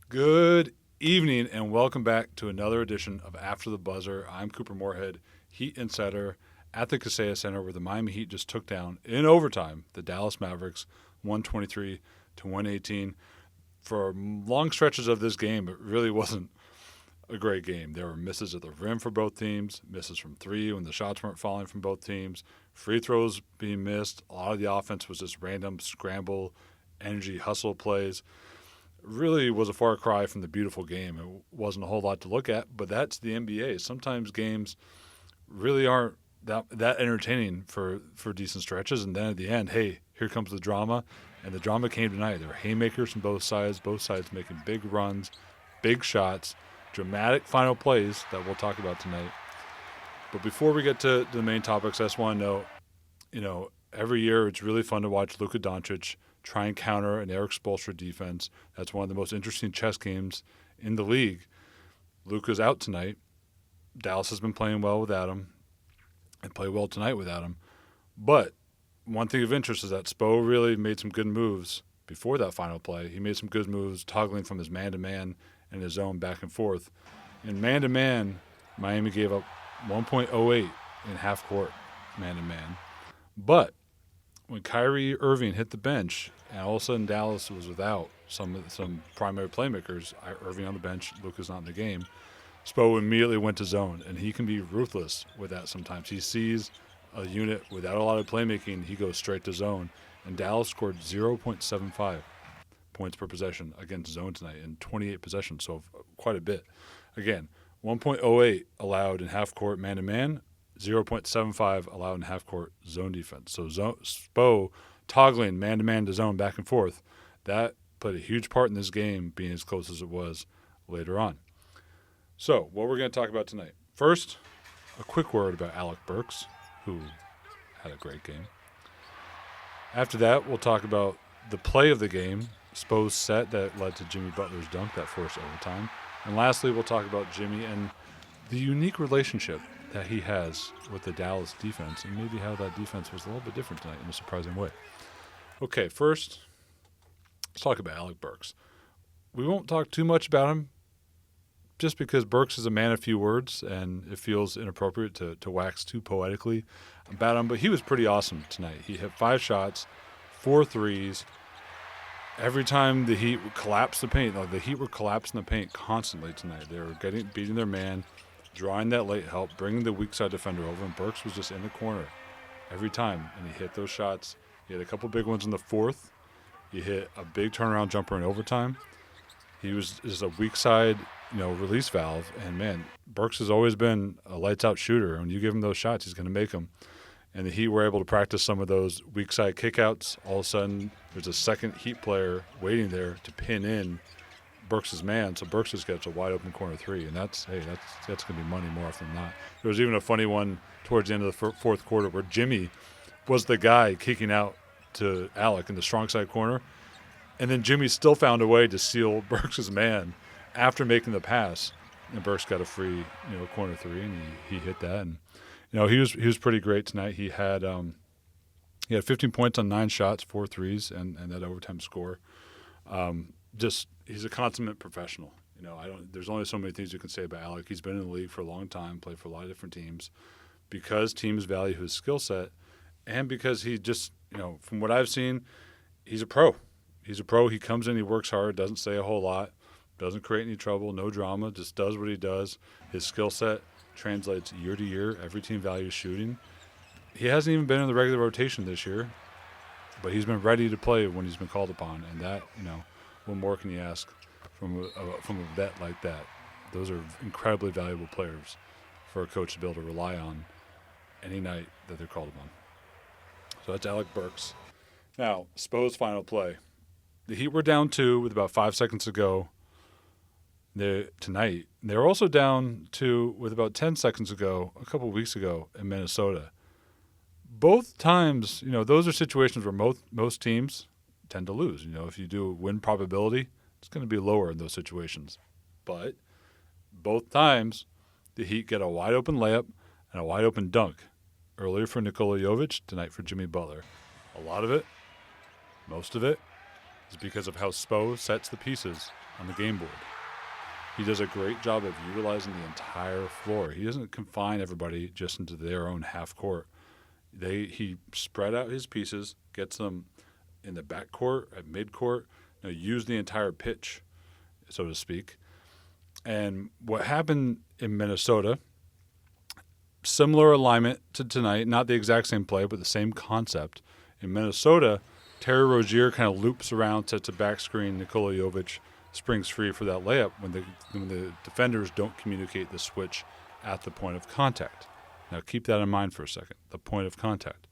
Good evening and welcome back to another edition of After the Buzzer. I'm Couper Moorhead, Heat Insider at the Kaseya Center, where the Miami Heat just took down in overtime the Dallas Mavericks 123 to 118. For long stretches of this game, it really wasn't a great game. There were misses at the rim for both teams, misses from three when the shots weren't falling from both teams, free throws being missed. A lot of the offense was just random scramble, energy, hustle plays. Really was a far cry from the beautiful game. It wasn't a whole lot to look at, but that's the NBA. Sometimes games really aren't that entertaining for decent stretches, and then at the end, hey, here comes the drama, and the drama came tonight. There were haymakers from both sides making big runs, big shots, dramatic final plays that we'll talk about tonight. But before we get to the main topics, I just want to note, every year it's really fun to watch Luka Doncic try and counter an Eric Spoelstra defense. That's one of the most interesting chess games in the league. Luka's out tonight. Dallas has been playing well without him and play well tonight without him. But one thing of interest is that Spo really made some good moves before that final play. He made some good moves toggling from his man-to-man and his zone back and forth. In man-to-man, Miami gave up 1.08 in half-court man-to-man. But when Kyrie Irving hit the bench, and all of a sudden Dallas was without some primary playmakers, Irving on the bench, Luka's not in the game, Spo immediately went to zone, and he can be ruthless with that sometimes. He sees a unit without a lot of playmaking, he goes straight to zone, and Dallas scored 0.75 points per possession against zone tonight in 28 possessions, so quite a bit. Again, 1.08 allowed in half-court man-to-man, 0.75 allowed in half-court zone defense. So Spo toggling man-to-man to zone back and forth, that played a huge part in this game being as close as it was later on. So what we're going to talk about tonight. First, a quick word about Alec Burks, who had a great game. After that, we'll talk about the play of the game, Spo's set that led to Jimmy Butler's dunk that forced overtime. And lastly, we'll talk about Jimmy and the unique relationship that he has with the Dallas defense, and maybe how that defense was a little bit different tonight in a surprising way. Okay, first, let's talk about Alec Burks. We won't talk too much about him just because Burks is a man of few words, and it feels inappropriate to wax too poetically about him, but he was pretty awesome tonight. He hit 5 shots, 4 threes. Every time the Heat would collapse the paint, the Heat were collapsing the paint constantly tonight. They were beating their man, drawing that late help, bringing the weak side defender over, and Burks was just in the corner every time, and he hit those shots. He had a couple big ones in the fourth. He hit a big turnaround jumper in overtime. He was just a weak side, release valve, and man, Burks has always been a lights-out shooter. When you give him those shots, he's going to make them. And the Heat were able to practice some of those weak side kickouts. All of a sudden, there's a second Heat player waiting there to pin in Burks' man, so Burks just gets a wide-open corner three, and that's going to be money more often than not. There was even a funny one towards the end of the fourth quarter where Jimmy was the guy kicking out to Alec in the strong side corner, and then Jimmy still found a way to seal Burks' man after making the pass, and Burks got a free, corner three, and he hit that, and he was pretty great tonight. He had 15 points on 9 shots, 4 threes, and that overtime score. He's a consummate professional. There's only so many things you can say about Alec. He's been in the league for a long time, played for a lot of different teams, because teams value his skill set, and because he just, from what I've seen, he's a pro. He's a pro. He comes in, he works hard, doesn't say a whole lot, doesn't create any trouble, no drama, just does what he does. His skill set translates year to year. Every team values shooting. He hasn't even been in the regular rotation this year, but he's been ready to play when he's been called upon, and that, what more can you ask from a vet like that? Those are incredibly valuable players for a coach to be able to rely on any night that they're called upon. So that's Alec Burks. Now, Spo's final play. The Heat were down 2 with about 5 seconds to go tonight. They were also down 2 with about 10 seconds ago, a couple weeks ago in Minnesota. Both times, those are situations where most teams tend to lose. If you do win probability, it's going to be lower in those situations. But both times, the Heat get a wide-open layup and a wide-open dunk. Earlier for Nikola Jovic, tonight for Jimmy Butler. A lot of it, most of it, is because of how Spo sets the pieces on the game board. He does a great job of utilizing the entire floor. He doesn't confine everybody just into their own half court. He spread out his pieces, gets them in the back court, at mid court, use the entire pitch, so to speak. And what happened in Minnesota, similar alignment to tonight, not the exact same play, but the same concept. In Minnesota, Terry Rozier kind of loops around, sets a back screen. Nikola Jovic springs free for that layup when the defenders don't communicate the switch at the point of contact. Now keep that in mind for a second, the point of contact.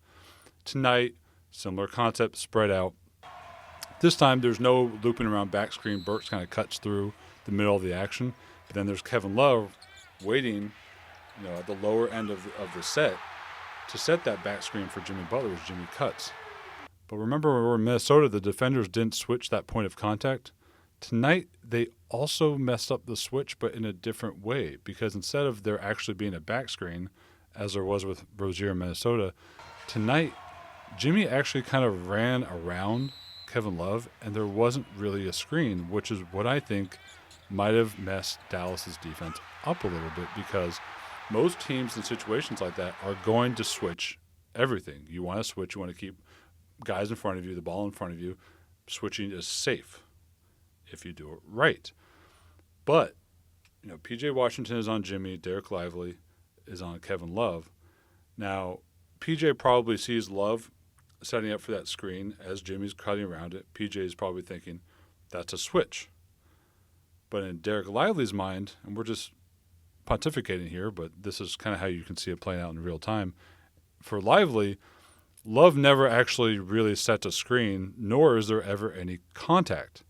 Tonight, similar concept, spread out. This time there's no looping around back screen. Burks kind of cuts through the middle of the action. But then there's Kevin Love waiting at the lower end of the set to set that back screen for Jimmy Butler as Jimmy cuts. But remember, when we were in Minnesota, the defenders didn't switch that point of contact. Tonight, they also messed up the switch, but in a different way, because instead of there actually being a back screen, as there was with Rozier in Minnesota, tonight, Jimmy actually kind of ran around Kevin Love, and there wasn't really a screen, which is what I think might have messed Dallas's defense up a little bit, because most teams in situations like that are going to switch everything. You want to switch. You want to keep guys in front of you, the ball in front of you. Switching is safe if you do it right. But, P.J. Washington is on Jimmy. Derek Lively is on Kevin Love. Now, P.J. probably sees Love setting up for that screen as Jimmy's cutting around it. P.J. is probably thinking, that's a switch. But in Derek Lively's mind, and we're just pontificating here, but this is kind of how you can see it playing out in real time. For Lively, Love never actually really sets a screen, nor is there ever any contact.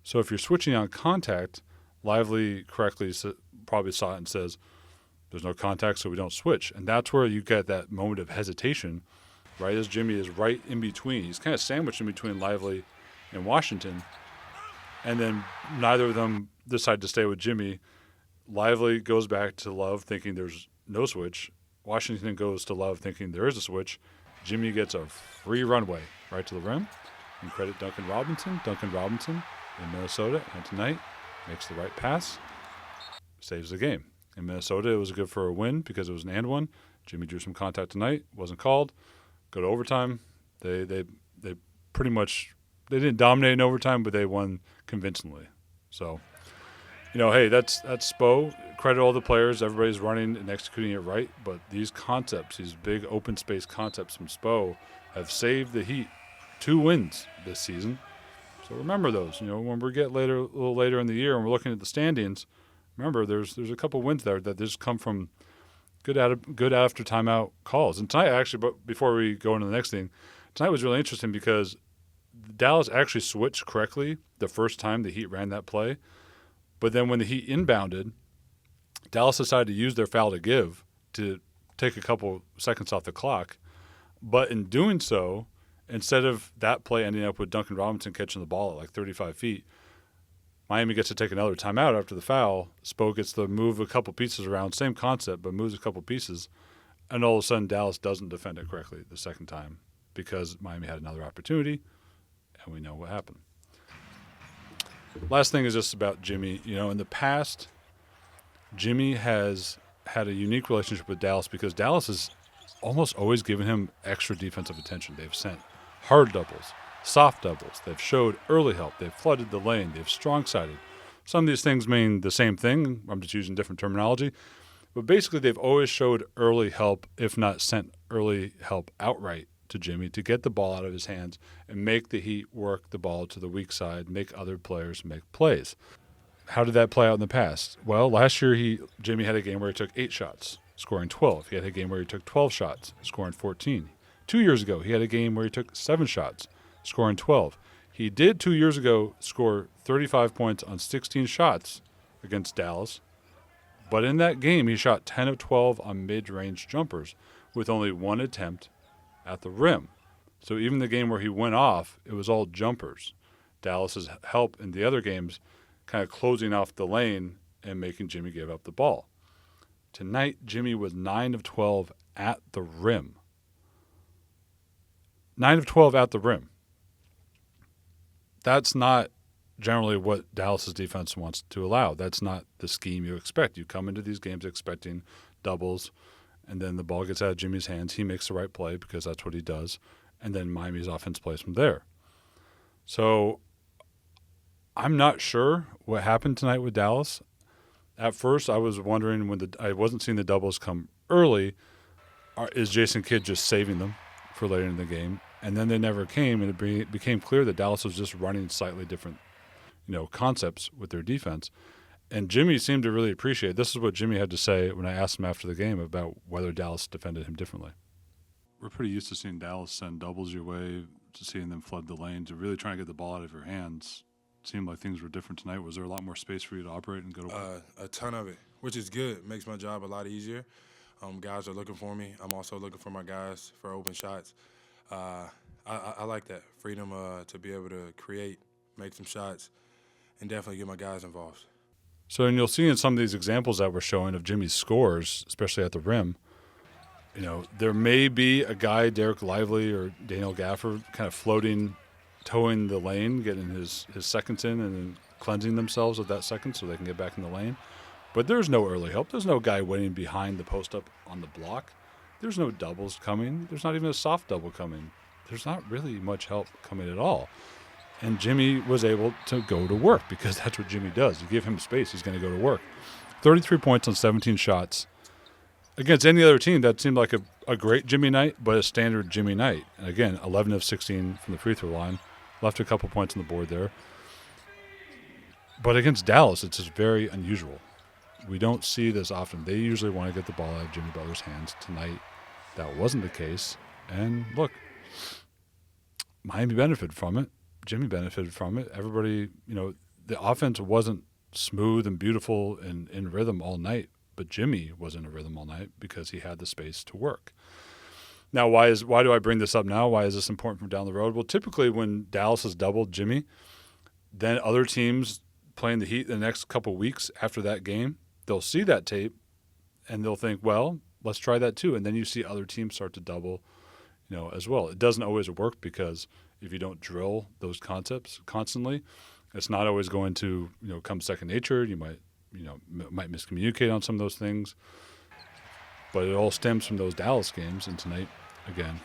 So if you're switching on contact, Lively correctly probably saw it and says, there's no contact, so we don't switch. And that's where you get that moment of hesitation, right as Jimmy is right in between. He's kind of sandwiched in between Lively and Washington. And then neither of them decide to stay with Jimmy. Lively goes back to Love thinking there's no switch. Washington goes to Love thinking there is a switch. Jimmy gets a free runway right to the rim. And credit Duncan Robinson. Duncan Robinson in Minnesota and tonight makes the right pass, saves the game. In Minnesota, it was good for a win because it was an and one. Jimmy drew some contact tonight, wasn't called. Go to overtime. They pretty much, they didn't dominate in overtime, but they won convincingly. So, hey, that's Spo. Credit all the players. Everybody's running and executing it right. But these concepts, these big open space concepts from Spo, have saved the Heat 2 wins this season. So remember those. When we get a little later in the year and we're looking at the standings, remember there's a couple wins there that just come from good after timeout calls. And tonight, actually, but before we go into the next thing, tonight was really interesting because Dallas actually switched correctly the first time the Heat ran that play. But then when the Heat inbounded, Dallas decided to use their foul to give to take a couple seconds off the clock. But in doing so, instead of that play ending up with Duncan Robinson catching the ball at like 35 feet, Miami gets to take another timeout after the foul. Spo gets to move a couple pieces around, same concept, but moves a couple pieces. And all of a sudden, Dallas doesn't defend it correctly the second time because Miami had another opportunity, and we know what happened. Last thing is just about Jimmy. In the past, Jimmy has had a unique relationship with Dallas because Dallas has almost always given him extra defensive attention. They've sent hard doubles, soft doubles. They've showed early help. They've flooded the lane. They've strong-sided. Some of these things mean the same thing. I'm just using different terminology. But basically, they've always showed early help, if not sent early help outright to Jimmy to get the ball out of his hands and make the Heat work the ball to the weak side, make other players make plays. How did that play out in the past? Well, last year Jimmy had a game where he took 8 shots, scoring 12. He had a game where he took 12 shots, scoring 14. 2 years ago, he had a game where he took 7 shots, scoring 12. He did 2 years ago score 35 points on 16 shots against Dallas, but in that game, he shot 10 of 12 on mid-range jumpers with only 1 attempt at the rim. So even the game where he went off, it was all jumpers. Dallas's help in the other games kind of closing off the lane and making Jimmy give up the ball. Tonight, Jimmy was 9 of 12 at the rim. 9 of 12 at the rim. that's not generally what Dallas's defense wants to allow. That's not the scheme you expect. You come into these games expecting doubles, and then the ball gets out of Jimmy's hands. He makes the right play because that's what he does, and then Miami's offense plays from there. So I'm not sure what happened tonight with Dallas. At first, I was wondering I wasn't seeing the doubles come early. Is Jason Kidd just saving them for later in the game? And then they never came, and it became clear that Dallas was just running slightly different, concepts with their defense. And Jimmy seemed to really appreciate it. This is what Jimmy had to say when I asked him after the game about whether Dallas defended him differently. We're pretty used to seeing Dallas send doubles your way, to seeing them flood the lane, to really trying to get the ball out of your hands. It seemed like things were different tonight. Was there a lot more space for you to operate and go to work? A ton of it, which is good. Makes my job a lot easier. Guys are looking for me. I'm also looking for my guys for open shots. I like that freedom to be able to create, make some shots, and definitely get my guys involved. So, and you'll see in some of these examples that we're showing of Jimmy's scores, especially at the rim, there may be a guy, Derek Lively or Daniel Gafford, kind of floating, towing the lane, getting his seconds in and then cleansing themselves of that second so they can get back in the lane. But there's no early help. There's no guy waiting behind the post-up on the block. There's no doubles coming. There's not even a soft double coming. There's not really much help coming at all. And Jimmy was able to go to work because that's what Jimmy does. You give him space, he's going to go to work. 33 points on 17 shots. Against any other team, that seemed like a great Jimmy night, but a standard Jimmy night. And again, 11 of 16 from the free throw line. Left a couple points on the board there. But against Dallas, it's just very unusual. We don't see this often. They usually want to get the ball out of Jimmy Butler's hands. Tonight, that wasn't the case. And look, Miami benefited from it. Jimmy benefited from it. Everybody, the offense wasn't smooth and beautiful and in rhythm all night, but Jimmy was in a rhythm all night because he had the space to work. Now, why do I bring this up now? Why is this important from down the road? Well, typically when Dallas has doubled Jimmy, then other teams playing the Heat the next couple weeks after that game, they'll see that tape and they'll think, well, let's try that too. And then you see other teams start to double, as well. It doesn't always work because if you don't drill those concepts constantly, it's not always going to, come second nature. You might miscommunicate on some of those things. But it all stems from those Dallas games. And tonight, again,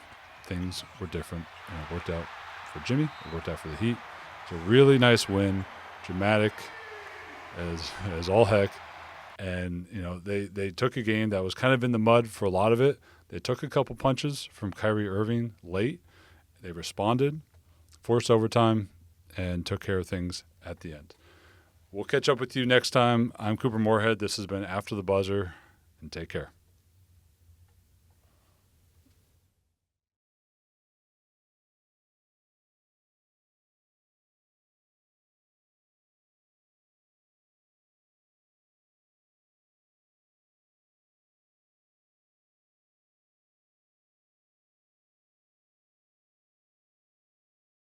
things were different. And it worked out for Jimmy. It worked out for the Heat. It's a really nice win, dramatic as all heck. And, they took a game that was kind of in the mud for a lot of it. They took a couple punches from Kyrie Irving late. They responded, forced overtime, and took care of things at the end. We'll catch up with you next time. I'm Couper Moorhead. This has been After the Buzzer, and take care.